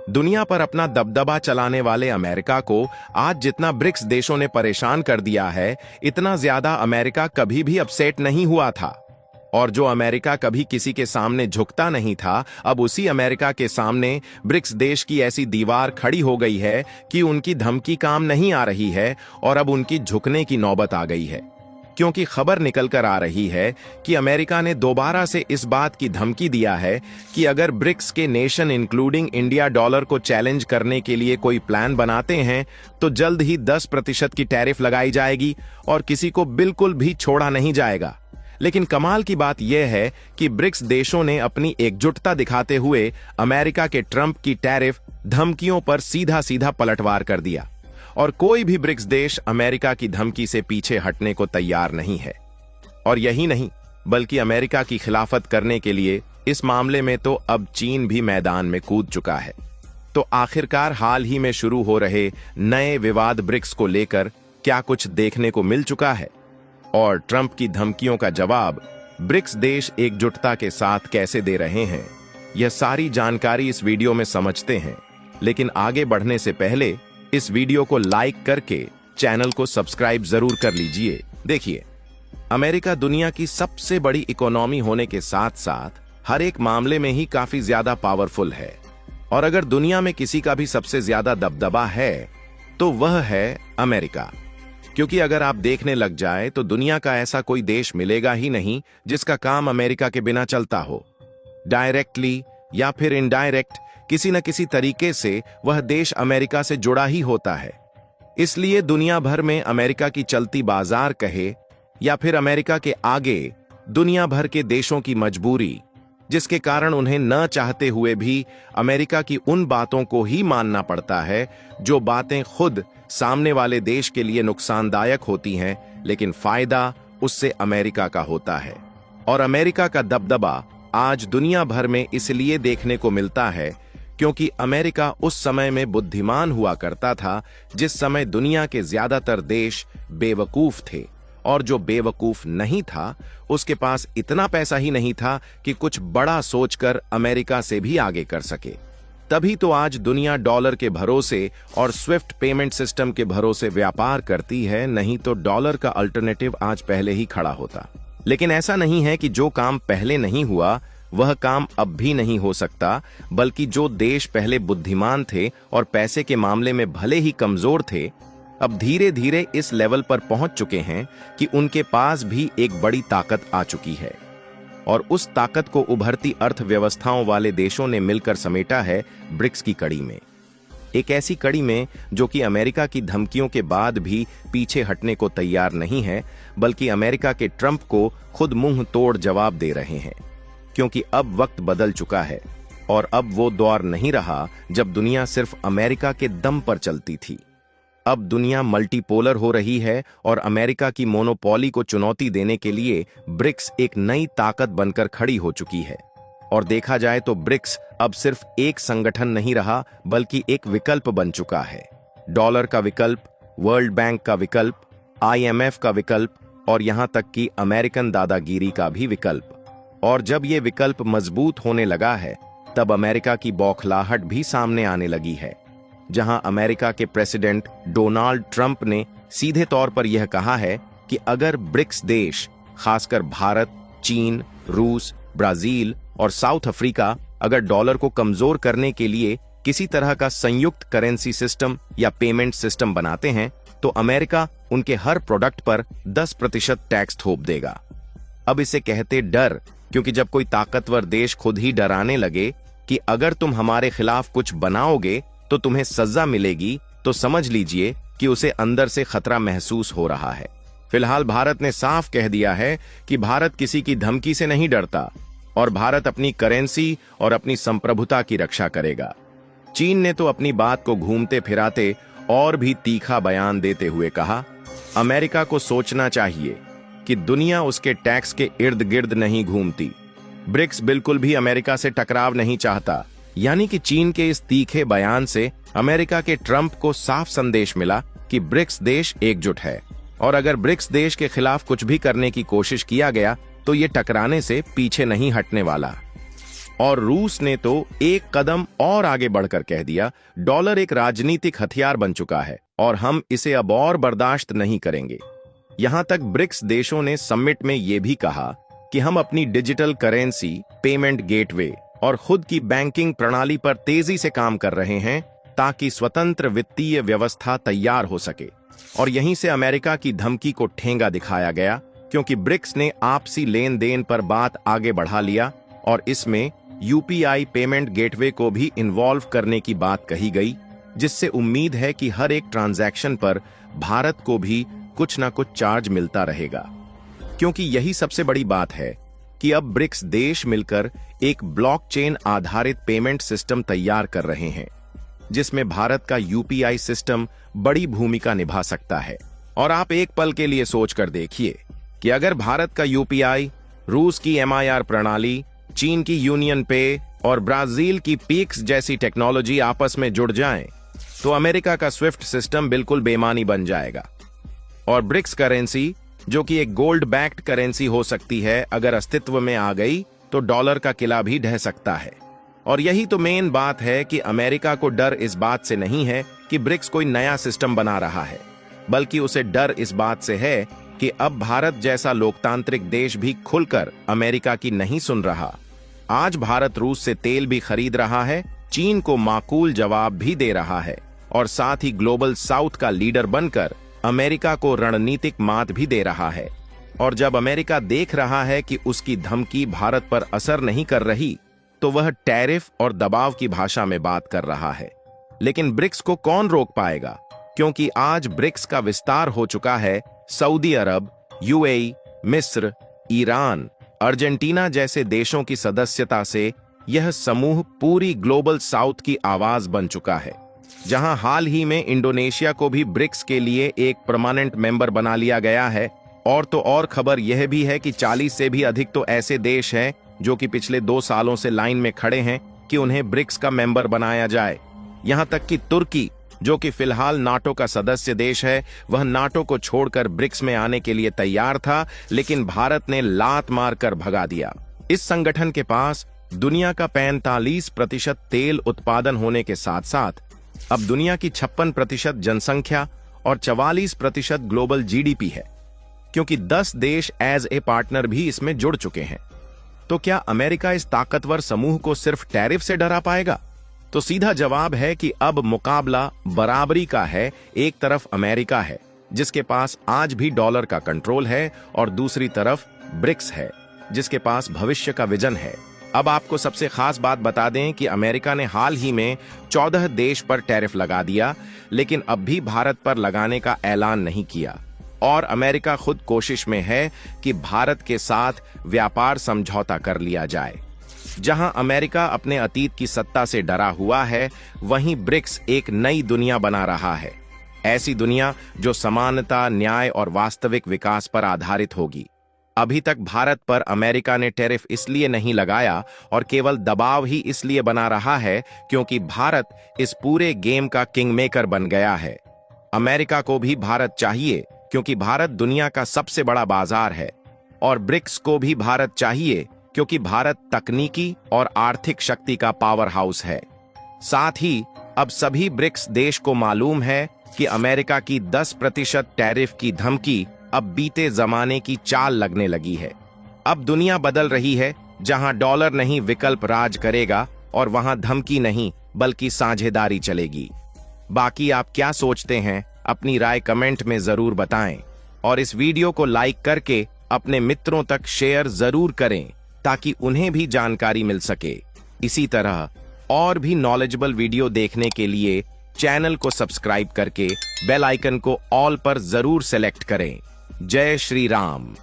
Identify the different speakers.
Speaker 1: दुनिया पर अपना दबदबा चलाने वाले अमेरिका को आज जितना ब्रिक्स देशों ने परेशान कर दिया है, इतना ज्यादा अमेरिका कभी भी अपसेट नहीं हुआ था। और जो अमेरिका कभी किसी के सामने झुकता नहीं था, अब उसी अमेरिका के सामने ब्रिक्स देश की ऐसी दीवार खड़ी हो गई है कि उनकी धमकी काम नहीं आ रही है और अब उनकी झुकने की नौबत आ गई है। क्योंकि खबर निकल कर आ रही है कि अमेरिका ने दोबारा से इस बात की धमकी दिया है कि अगर ब्रिक्स के नेशन इंक्लूडिंग इंडिया डॉलर को चैलेंज करने के लिए कोई प्लान बनाते हैं तो जल्द ही 10% की टैरिफ लगाई जाएगी और किसी को बिल्कुल भी छोड़ा नहीं जाएगा। लेकिन कमाल की बात यह है कि ब्रिक्स देशों ने अपनी एकजुटता दिखाते हुए अमेरिका के ट्रंप की टैरिफ धमकियों पर सीधा सीधा पलटवार कर दिया और कोई भी ब्रिक्स देश अमेरिका की धमकी से पीछे हटने को तैयार नहीं है। और यही नहीं, बल्कि अमेरिका की खिलाफत करने के लिए इस मामले में तो अब चीन भी मैदान में कूद चुका है। तो आखिरकार हाल ही में शुरू हो रहे नए विवाद ब्रिक्स को लेकर क्या कुछ देखने को मिल चुका है और ट्रंप की धमकियों का जवाब ब्रिक्स देश एकजुटता के साथ कैसे दे रहे हैं, यह सारी जानकारी इस वीडियो में समझते हैं। लेकिन आगे बढ़ने से पहले इस वीडियो को लाइक करके चैनल को सब्सक्राइब जरूर कर लीजिए। देखिए, अमेरिका दुनिया की सबसे बड़ी इकोनॉमी होने के साथ साथ हर एक मामले में ही काफी ज्यादा पावरफुल है। और अगर दुनिया में किसी का भी सबसे ज्यादा दबदबा है तो वह है अमेरिका। क्योंकि अगर आप देखने लग जाए तो दुनिया का ऐसा कोई देश मिलेगा ही नहीं जिसका काम अमेरिका के बिना चलता हो। डायरेक्टली या फिर इनडायरेक्ट किसी न किसी तरीके से वह देश अमेरिका से जुड़ा ही होता है। इसलिए दुनिया भर में अमेरिका की चलती बाजार कहे या फिर अमेरिका के आगे दुनिया भर के देशों की मजबूरी, जिसके कारण उन्हें न चाहते हुए भी अमेरिका की उन बातों को ही मानना पड़ता है जो बातें खुद सामने वाले देश के लिए नुकसानदायक होती हैं, लेकिन फायदा उससे अमेरिका का होता है। और अमेरिका का दबदबा आज दुनिया भर में इसलिए देखने को मिलता है क्योंकि अमेरिका उस समय में बुद्धिमान हुआ करता था जिस समय दुनिया के ज्यादातर देश बेवकूफ थे, और जो बेवकूफ नहीं था उसके पास इतना पैसा ही नहीं था कि कुछ बड़ा सोचकर अमेरिका से भी आगे कर सके। तभी तो आज दुनिया डॉलर के भरोसे और स्विफ्ट पेमेंट सिस्टम के भरोसे व्यापार करती है, नहीं तो डॉलर का अल्टरनेटिव आज पहले ही खड़ा होता। लेकिन ऐसा नहीं है कि जो काम पहले नहीं हुआ वह काम अब भी नहीं हो सकता, बल्कि जो देश पहले बुद्धिमान थे और पैसे के मामले में भले ही कमजोर थे, अब धीरे धीरे इस लेवल पर पहुंच चुके हैं कि उनके पास भी एक बड़ी ताकत आ चुकी है। और उस ताकत को उभरती अर्थव्यवस्थाओं वाले देशों ने मिलकर समेटा है ब्रिक्स की कड़ी में। एक ऐसी कड़ी में जो कि अमेरिका की धमकियों के बाद भी पीछे हटने को तैयार नहीं है, बल्कि अमेरिका के ट्रंप को खुद मुंह तोड़ जवाब दे रहे हैं। क्योंकि अब वक्त बदल चुका है और अब वो दौर नहीं रहा जब दुनिया सिर्फ अमेरिका के दम पर चलती थी। अब दुनिया मल्टीपोलर हो रही है और अमेरिका की मोनोपोली को चुनौती देने के लिए ब्रिक्स एक नई ताकत बनकर खड़ी हो चुकी है। और देखा जाए तो ब्रिक्स अब सिर्फ एक संगठन नहीं रहा, बल्कि एक विकल्प बन चुका है। डॉलर का विकल्प, वर्ल्ड बैंक का विकल्प, IMF का विकल्प और यहां तक कि अमेरिकन दादागिरी का भी विकल्प। और जब ये विकल्प मजबूत होने लगा है, तब अमेरिका की बौखलाहट भी सामने आने लगी है। जहां अमेरिका के प्रेसिडेंट डोनाल्ड ट्रंप ने सीधे तौर पर यह कहा है कि अगर ब्रिक्स देश, खासकर भारत, चीन, रूस, ब्राजील और साउथ अफ्रीका अगर डॉलर को कमजोर करने के लिए किसी तरह का संयुक्त करेंसी सिस्टम या पेमेंट सिस्टम बनाते हैं, तो अमेरिका उनके हर प्रोडक्ट पर 10% टैक्स थोप देगा। अब इसे कहते डर, क्योंकि जब कोई ताकतवर देश खुद ही डराने लगे कि अगर तुम हमारे खिलाफ कुछ बनाओगे तो तुम्हें सजा मिलेगी, तो समझ लीजिए कि उसे अंदर से खतरा महसूस हो रहा है। फिलहाल भारत ने साफ कह दिया है कि भारत किसी की धमकी से नहीं डरता और भारत अपनी करेंसी और अपनी संप्रभुता की रक्षा करेगा। चीन ने तो अपनी बात को घूमते फिराते और भी तीखा बयान देते हुए कहा, अमेरिका को सोचना चाहिए कि दुनिया उसके टैक्स के इर्द गिर्द नहीं घूमती। ब्रिक्स बिल्कुल भी अमेरिका से टकराव नहीं चाहता। यानी कि चीन के इस तीखे बयान से अमेरिका के ट्रंप को साफ संदेश मिला कि ब्रिक्स देश एकजुट है, और अगर ब्रिक्स देश के खिलाफ कुछ भी करने की कोशिश किया गया तो ये टकराने से पीछे नहीं हटने वाला। और रूस ने तो एक कदम और आगे बढ़कर कह दिया, डॉलर एक राजनीतिक हथियार बन चुका है और हम इसे अब और बर्दाश्त नहीं करेंगे। यहां तक ब्रिक्स देशों ने समिट में यह भी कहा कि हम अपनी डिजिटल करेंसी, पेमेंट गेटवे और खुद की बैंकिंग प्रणाली पर तेजी से काम कर रहे हैं ताकि स्वतंत्र वित्तीय व्यवस्था तैयार हो सके। और यहीं से अमेरिका की धमकी को ठेंगा दिखाया गया, क्योंकि ब्रिक्स ने आपसी लेन देन पर बात आगे बढ़ा लिया और इसमें यूपीआई पेमेंट गेटवे को भी इन्वॉल्व करने की बात कही गई, जिससे उम्मीद है कि हर एक ट्रांजैक्शन पर भारत को भी कुछ ना कुछ चार्ज मिलता रहेगा। क्योंकि यही सबसे बड़ी बात है कि अब ब्रिक्स देश मिलकर एक ब्लॉकचेन आधारित पेमेंट सिस्टम तैयार कर रहे हैं, जिसमें भारत का यूपीआई सिस्टम बड़ी भूमिका निभा सकता है। और आप एक पल के लिए सोचकर देखिए कि अगर भारत का यूपीआई, रूस की एमआईआर प्रणाली, चीन की यूनियन पे और ब्राजील की पीक्स जैसी टेक्नोलॉजी आपस में जुड़ जाएं, तो अमेरिका का स्विफ्ट सिस्टम बिल्कुल बेमानी बन जाएगा। और ब्रिक्स करेंसी, जो कि एक गोल्ड बैक्ड करेंसी हो सकती है, अगर अस्तित्व में आ गई तो डॉलर का किला भी ढह सकता है। और यही तो मेन बात है कि अमेरिका को डर इस बात से नहीं है कि ब्रिक्स कोई नया सिस्टम बना रहा है, बल्कि उसे डर इस बात से है कि अब भारत जैसा लोकतांत्रिक देश भी खुलकर अमेरिका की नहीं सुन रहा। आज भारत रूस से तेल भी खरीद रहा है, चीन को माकूल जवाब भी दे रहा है और साथ ही ग्लोबल साउथ का लीडर बनकर अमेरिका को रणनीतिक मात भी दे रहा है। और जब अमेरिका देख रहा है कि उसकी धमकी भारत पर असर नहीं कर रही, तो वह टैरिफ और दबाव की भाषा में बात कर रहा है। लेकिन ब्रिक्स को कौन रोक पाएगा, क्योंकि आज ब्रिक्स का विस्तार हो चुका है सऊदी अरब, यूएई, मिस्र, ईरान, अर्जेंटीना जैसे देशों की सदस्यता से यह समूह पूरी ग्लोबल साउथ की आवाज बन चुका है। जहां हाल ही में इंडोनेशिया को भी ब्रिक्स के लिए एक परमानेंट मेंबर बना लिया गया है। और तो और खबर यह भी है कि 40 से भी अधिक तो ऐसे देश हैं जो कि पिछले 2 सालों से लाइन में खड़े हैं कि उन्हें ब्रिक्स का मेंबर बनाया जाए। यहां तक कि तुर्की, जो कि फिलहाल नाटो का सदस्य देश है, वह नाटो को छोड़कर ब्रिक्स में आने के लिए तैयार था, लेकिन भारत ने लात मारकर भगा दिया। इस संगठन के पास दुनिया का 45% तेल उत्पादन होने के साथ साथ अब दुनिया की 56% जनसंख्या और 44% ग्लोबल जीडीपी है, क्योंकि 10 देश एज ए पार्टनर भी इसमें जुड़ चुके हैं। तो क्या अमेरिका इस ताकतवर समूह को सिर्फ टैरिफ से डरा पाएगा? तो सीधा जवाब है कि अब मुकाबला बराबरी का है। एक तरफ अमेरिका है, जिसके पास आज भी डॉलर का कंट्रोल है, और दूसरी तरफ ब्रिक्स है, जिसके पास भविष्य का विजन है। अब आपको सबसे खास बात बता दें कि अमेरिका ने हाल ही में 14 देश पर टैरिफ लगा दिया, लेकिन अब भी भारत पर लगाने का ऐलान नहीं किया। और अमेरिका खुद कोशिश में है कि भारत के साथ व्यापार समझौता कर लिया जाए। जहां अमेरिका अपने अतीत की सत्ता से डरा हुआ है, वहीं ब्रिक्स एक नई दुनिया बना रहा है। ऐसी दुनिया जो समानता, न्याय और वास्तविक विकास पर आधारित होगी। अभी तक भारत पर अमेरिका ने टैरिफ इसलिए नहीं लगाया और केवल दबाव ही इसलिए बना रहा है क्योंकि भारत इस पूरे गेम का किंग मेकर बन गया है। अमेरिका को भी भारत चाहिए, क्योंकि भारत दुनिया का सबसे बड़ा बाजार है, और ब्रिक्स को भी भारत चाहिए क्योंकि भारत तकनीकी और आर्थिक शक्ति का पावर हाउस है। साथ ही अब सभी ब्रिक्स देश को मालूम है कि अमेरिका की 10% टैरिफ की धमकी अब बीते जमाने की चाल लगने लगी है। अब दुनिया बदल रही है, जहां डॉलर नहीं विकल्प राज करेगा और वहां धमकी नहीं बल्कि साझेदारी चलेगी। बाकी आप क्या सोचते हैं, अपनी राय कमेंट में जरूर बताएं, और इस वीडियो को लाइक करके अपने मित्रों तक शेयर जरूर करें ताकि उन्हें भी जानकारी मिल सके। इसी तरह और भी नॉलेजेबल वीडियो देखने के लिए चैनल को सब्सक्राइब करके बेल आइकन को ऑल पर जरूर सेलेक्ट करें। जय श्री राम।